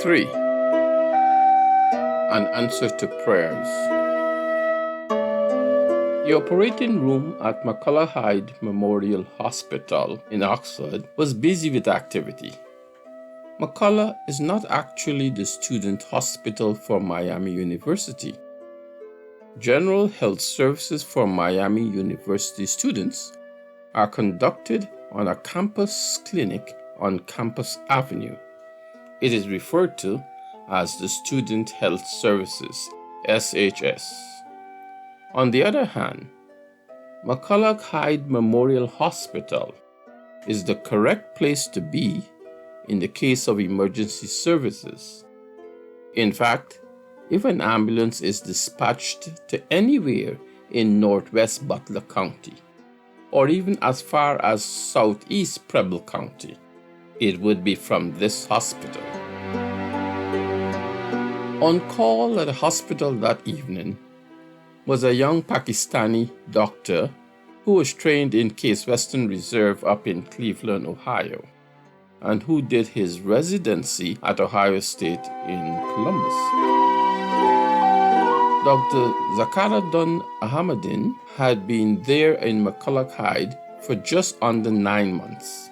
3. An answer to prayers. The operating room at McCulloch Hyde Memorial Hospital in Oxford was busy with activity. McCulloch is not actually the student hospital for Miami University. General health services for Miami University students are conducted on a campus clinic on Campus Avenue. It is referred to as the Student Health Services, SHS. On the other hand, McCulloch Hyde Memorial Hospital is the correct place to be in the case of emergency services. In fact, if an ambulance is dispatched to anywhere in northwest Butler County, or even as far as southeast Preble County, it would be from this hospital. On call at the hospital that evening was a young Pakistani doctor who was trained in Case Western Reserve up in Cleveland, Ohio, and who did his residency at Ohio State in Columbus. Dr. Zakaruddin Ahmadin had been there in McCulloch Hyde for just under 9 months.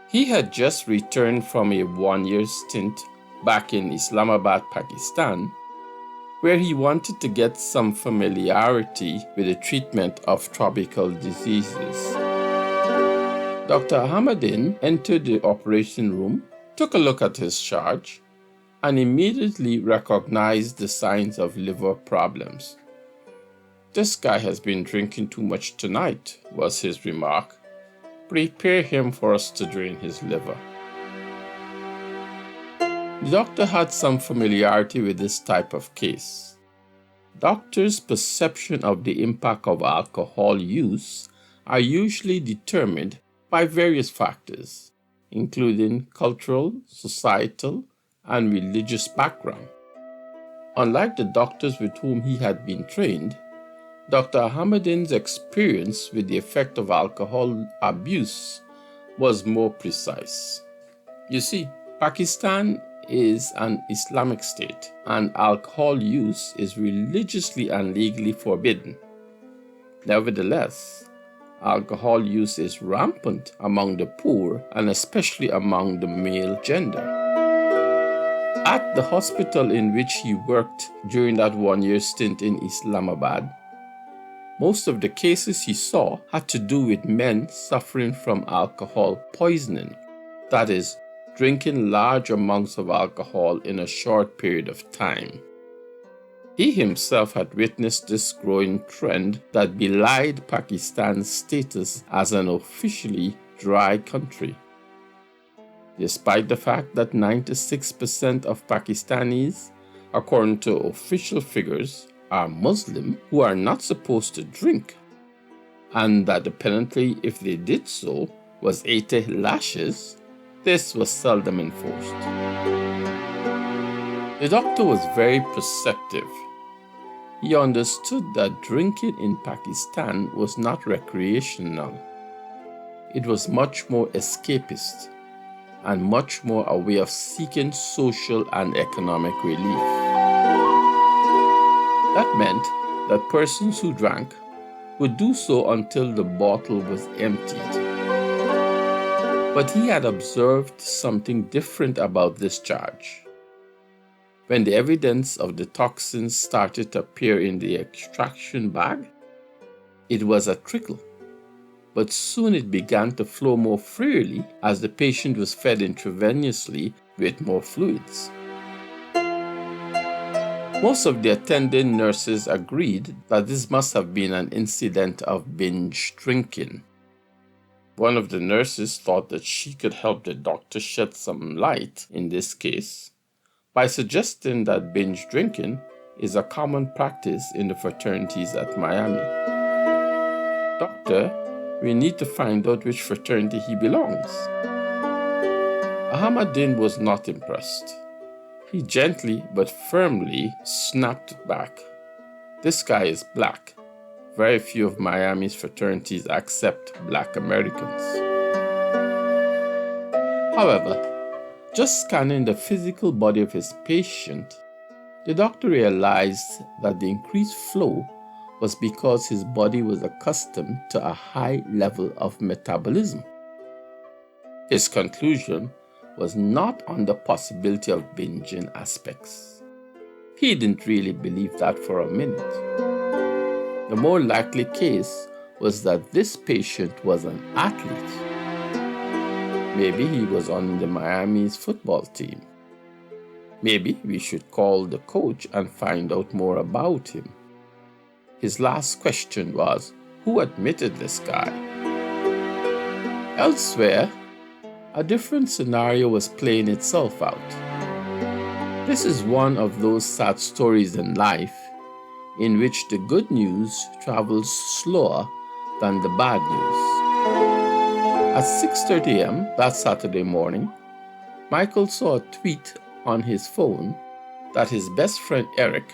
He had just returned from a 1-year stint back in Islamabad, Pakistan, where he wanted to get some familiarity with the treatment of tropical diseases. Dr. Ahmadin entered the operation room, took a look at his charge, and immediately recognized the signs of liver problems. "This guy has been drinking too much tonight," was his remark. "Prepare him for us to drain his liver." The doctor had some familiarity with this type of case. Doctors' perception of the impact of alcohol use are usually determined by various factors, including cultural, societal, and religious background. Unlike the doctors with whom he had been trained, Dr. Ahmadin's experience with the effect of alcohol abuse was more precise. You see, Pakistan is an Islamic state, and alcohol use is religiously and legally forbidden. Nevertheless, alcohol use is rampant among the poor and especially among the male gender. At the hospital in which he worked during that 1-year stint in Islamabad, most of the cases he saw had to do with men suffering from alcohol poisoning, that is, drinking large amounts of alcohol in a short period of time. He himself had witnessed this growing trend that belied Pakistan's status as an officially dry country. Despite the fact that 96% of Pakistanis, according to official figures, are Muslim who are not supposed to drink, and that the penalty if they did so was 80 lashes, this was seldom enforced. The doctor was very perceptive. He understood that drinking in Pakistan was not recreational. It was much more escapist and much more a way of seeking social and economic relief. That meant that persons who drank would do so until the bottle was emptied. But he had observed something different about this charge. When the evidence of the toxins started to appear in the extraction bag, it was a trickle, but soon it began to flow more freely as the patient was fed intravenously with more fluids. Most of the attending nurses agreed that this must have been an incident of binge drinking. One of the nurses thought that she could help the doctor shed some light in this case by suggesting that binge drinking is a common practice in the fraternities at Miami. "Doctor, we need to find out which fraternity he belongs." Ahmadin was not impressed. He gently but firmly snapped back. "This guy is black. Very few of Miami's fraternities accept black Americans." However, Just scanning the physical body of his patient, the doctor realized that the increased flow was because his body was accustomed to a high level of metabolism. His conclusion was not on the possibility of binging aspects. He didn't really believe that for a minute. The more likely case was that this patient was an athlete. Maybe he was on the Miami's football team. Maybe we should call the coach and find out more about him. His last question was, who admitted this guy? Elsewhere, a different scenario was playing itself out. This is one of those sad stories in life in which the good news travels slower than the bad news. At 6:30 a.m. that Saturday morning, Michael saw a tweet on his phone that his best friend Eric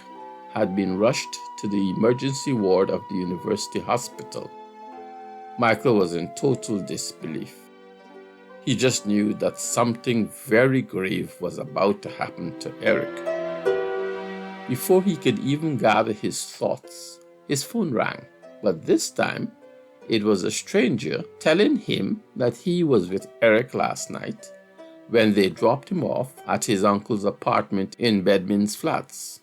had been rushed to the emergency ward of the university hospital. Michael was in total disbelief. He just knew that something very grave was about to happen to Eric. Before he could even gather his thoughts, his phone rang, but this time it was a stranger telling him that he was with Eric last night when they dropped him off at his uncle's apartment in Bedmin's Flats.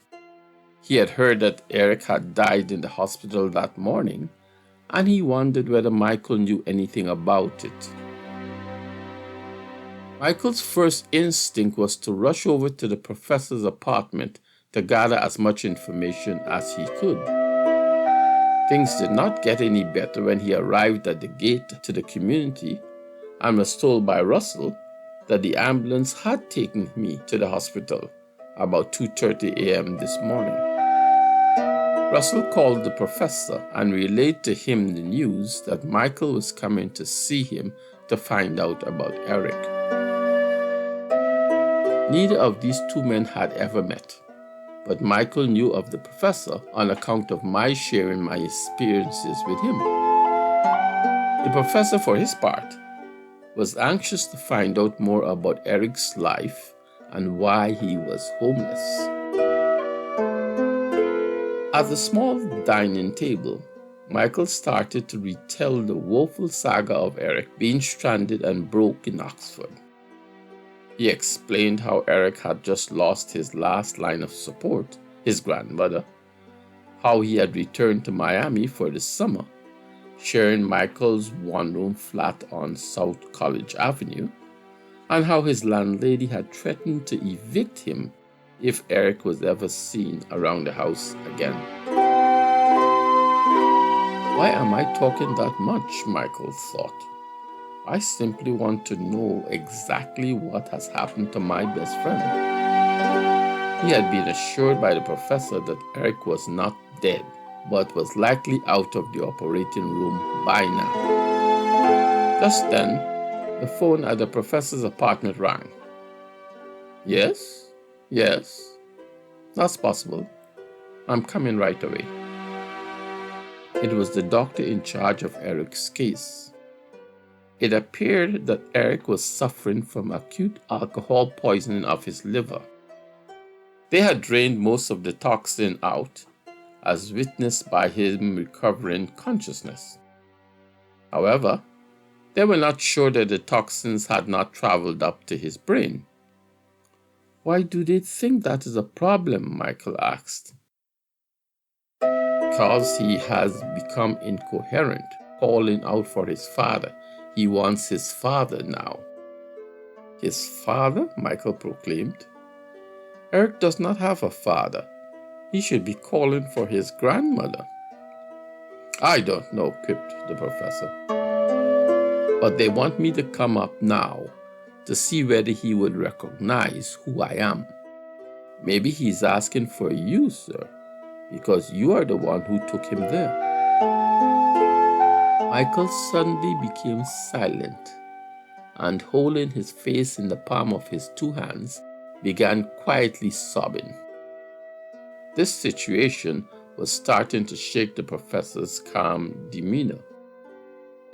He had heard that Eric had died in the hospital that morning, and he wondered whether Michael knew anything about it. Michael's first instinct was to rush over to the professor's apartment to gather as much information as he could. Things did not get any better when he arrived at the gate to the community and was told by Russell that the ambulance had taken me to the hospital about 2:30 a.m. this morning. Russell called the professor and relayed to him the news that Michael was coming to see him to find out about Eric. Neither of these two men had ever met, but Michael knew of the professor on account of my sharing my experiences with him. The professor, for his part, was anxious to find out more about Eric's life and why he was homeless. At the small dining table, Michael started to retell the woeful saga of Eric being stranded and broke in Oxford. He explained how Eric had just lost his last line of support, his grandmother, how he had returned to Miami for the summer, sharing Michael's one-room flat on South College Avenue, and how his landlady had threatened to evict him if Eric was ever seen around the house again. Why am I talking that much? Michael thought. I simply want to know exactly what has happened to my best friend. He had been assured by the professor that Eric was not dead, but was likely out of the operating room by now. Just then, the phone at the professor's apartment rang. Yes, that's possible. I'm coming right away. It was the doctor in charge of Eric's case. It appeared that Eric was suffering from acute alcohol poisoning of his liver. They had drained most of the toxin out, as witnessed by him recovering consciousness. However, they were not sure that the toxins had not traveled up to his brain. Why do they think that is a problem? Michael asked. Because he has become incoherent, calling out for his father. He wants his father now. His father? Michael proclaimed. Eric does not have a father. He should be calling for his grandmother. I don't know, quipped the professor. But they want me to come up now to see whether he would recognize who I am. Maybe he's asking for you, sir, because you are the one who took him there. Michael suddenly became silent and, holding his face in the palm of his two hands, began quietly sobbing. This situation was starting to shake the professor's calm demeanor.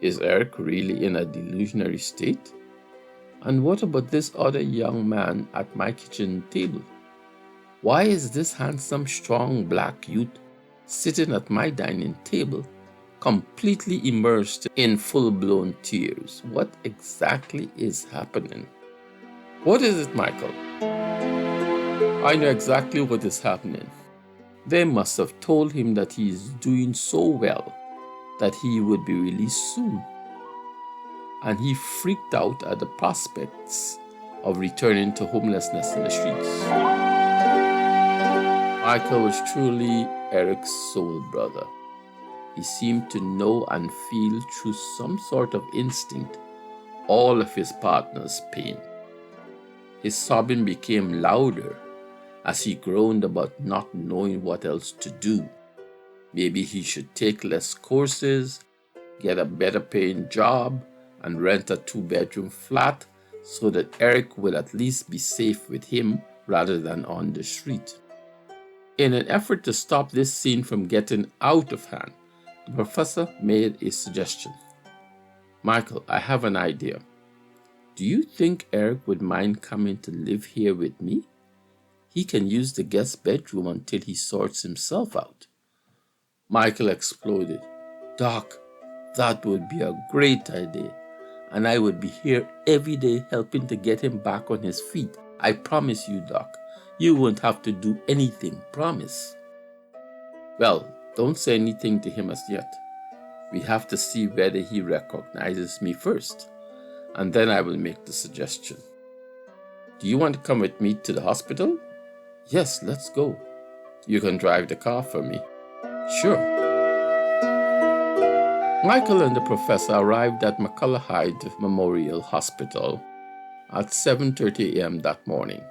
Is Eric really in a delusionary state? And what about this other young man at my kitchen table? Why is this handsome, strong black youth sitting at my dining table, completely immersed in full-blown tears? What exactly is happening? What is it, Michael? I know exactly what is happening. They must have told him that he is doing so well that he would be released soon. And he freaked out at the prospects of returning to homelessness in the streets. Michael was truly Eric's soul brother. He seemed to know and feel through some sort of instinct all of his partner's pain. His sobbing became louder as he groaned about not knowing what else to do. Maybe he should take less courses, get a better paying job, and rent a 2-bedroom flat so that Eric would at least be safe with him rather than on the street. In an effort to stop this scene from getting out of hand, the professor made a suggestion. Michael, I have an idea. Do you think Eric would mind coming to live here with me? He can use the guest bedroom until he sorts himself out. Michael exploded. Doc, that would be a great idea. And I would be here every day helping to get him back on his feet. I promise you, Doc. You won't have to do anything, promise. Well, don't say anything to him as yet. We have to see whether he recognizes me first, and then I will make the suggestion. Do you want to come with me to the hospital? Yes, let's go. You can drive the car for me. Sure. Michael and the professor arrived at McCullough Hyde Memorial Hospital at 7:30 a.m. that morning.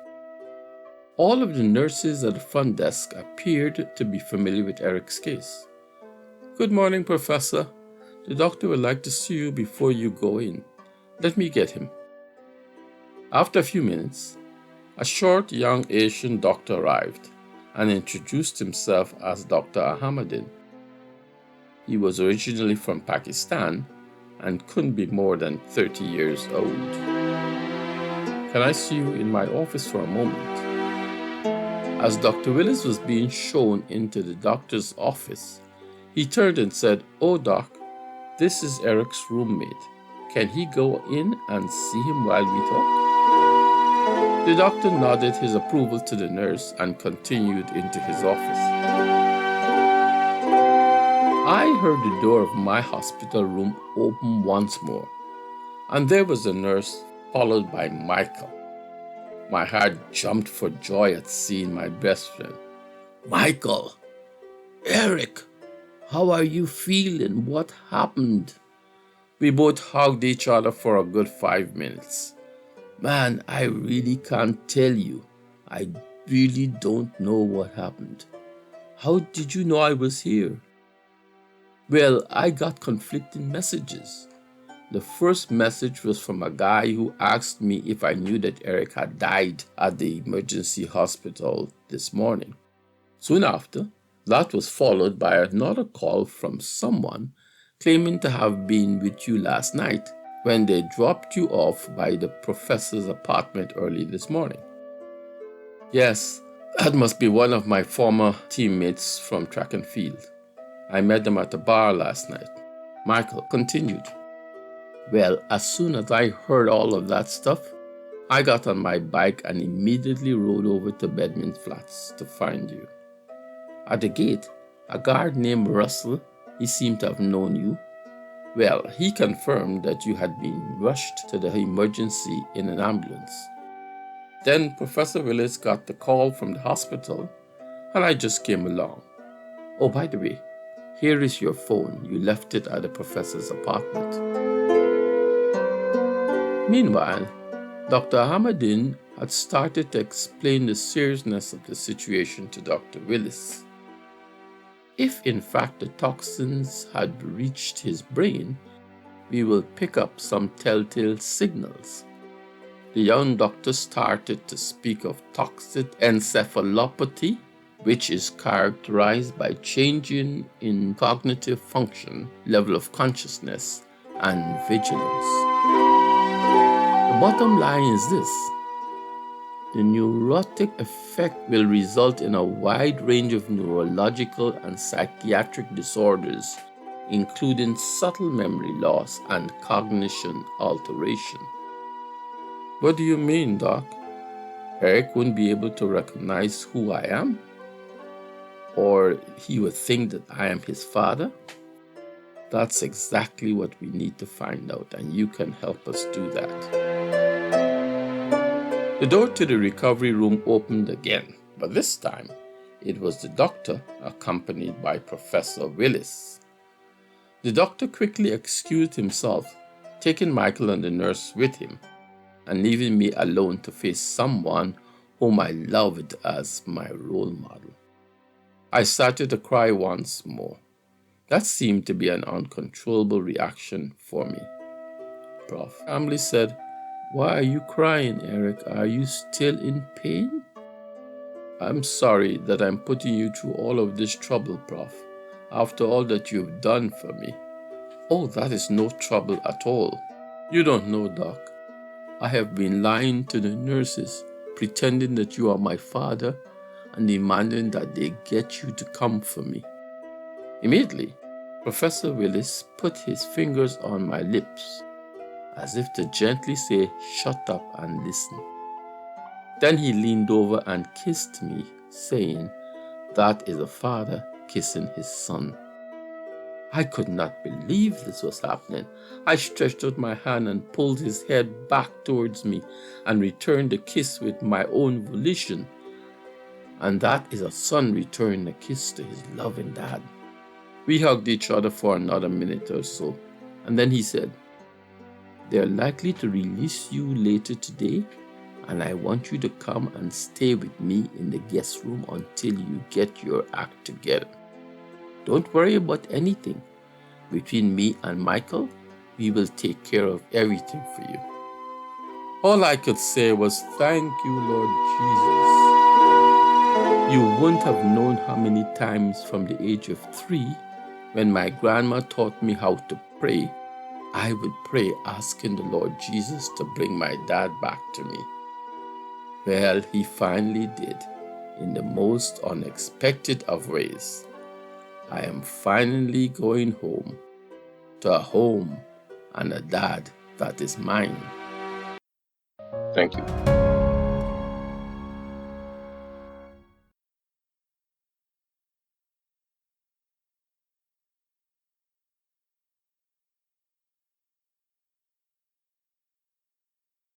All of the nurses at the front desk appeared to be familiar with Eric's case. Good morning, Professor. The doctor would like to see you before you go in. Let me get him. After a few minutes, a short young Asian doctor arrived and introduced himself as Dr. Ahmadin. He was originally from Pakistan and couldn't be more than 30 years old. Can I see you in my office for a moment? As Dr. Willis was being shown into the doctor's office, he turned and said, "Oh, Doc, this is Eric's roommate. Can he go in and see him while we talk?" The doctor nodded his approval to the nurse and continued into his office. I heard the door of my hospital room open once more, and there was a nurse followed by Michael. My heart jumped for joy at seeing my best friend. Michael! Eric! How are you feeling? What happened? We both hugged each other for a good 5 minutes. Man, I really can't tell you. I really don't know what happened. How did you know I was here? Well, I got conflicting messages. The first message was from a guy who asked me if I knew that Eric had died at the emergency hospital this morning. Soon after, that was followed by another call from someone claiming to have been with you last night when they dropped you off by the professor's apartment early this morning. Yes, that must be one of my former teammates from track and field. I met them at the bar last night. Michael continued. Well, as soon as I heard all of that stuff, I got on my bike and immediately rode over to Bedmin Flats to find you. At the gate, a guard named Russell, he seemed to have known you. Well, he confirmed that you had been rushed to the emergency in an ambulance. Then Professor Willis got the call from the hospital, and I just came along. Oh, by the way, here is your phone. You left it at the professor's apartment. Meanwhile, Dr. Ahmadin had started to explain the seriousness of the situation to Dr. Willis. If in fact the toxins had reached his brain, we will pick up some telltale signals. The young doctor started to speak of toxic encephalopathy, which is characterized by changing in cognitive function, level of consciousness, and vigilance. The Bottom line is this: the neurotic effect will result in a wide range of neurological and psychiatric disorders, including subtle memory loss and cognition alteration. What do you mean, Doc? Eric wouldn't be able to recognize who I am? Or he would think that I am his father? That's exactly what we need to find out, and you can help us do that. The door to the recovery room opened again, but this time it was the doctor accompanied by Professor Willis. The doctor quickly excused himself, taking Michael and the nurse with him, and leaving me alone to face someone whom I loved as my role model. I started to cry once more. That seemed to be an uncontrollable reaction for me. Prof. calmly said, "Why are you crying, Eric? Are you still in pain?" "I'm sorry that I'm putting you through all of this trouble, Prof, after all that you've done for me." "Oh, that is no trouble at all. You don't know, Doc. I have been lying to the nurses, pretending that you are my father and demanding that they get you to come for me." Immediately, Professor Willis put his fingers on my lips, as if to gently say, "Shut up and listen." Then he leaned over and kissed me, saying, "That is a father kissing his son." I could not believe this was happening. I stretched out my hand and pulled his head back towards me and returned the kiss with my own volition. And that is a son returning a kiss to his loving dad. We hugged each other for another minute or so, and then he said, "They're likely to release you later today, and I want you to come and stay with me in the guest room until you get your act together. Don't worry about anything. Between me and Michael, we will take care of everything for you." All I could say was, "Thank you, Lord Jesus." You wouldn't have known how many times from the age of 3, when my grandma taught me how to pray, I would pray asking the Lord Jesus to bring my dad back to me. Well, he finally did, in the most unexpected of ways. I am finally going home, to a home and a dad that is mine. Thank you.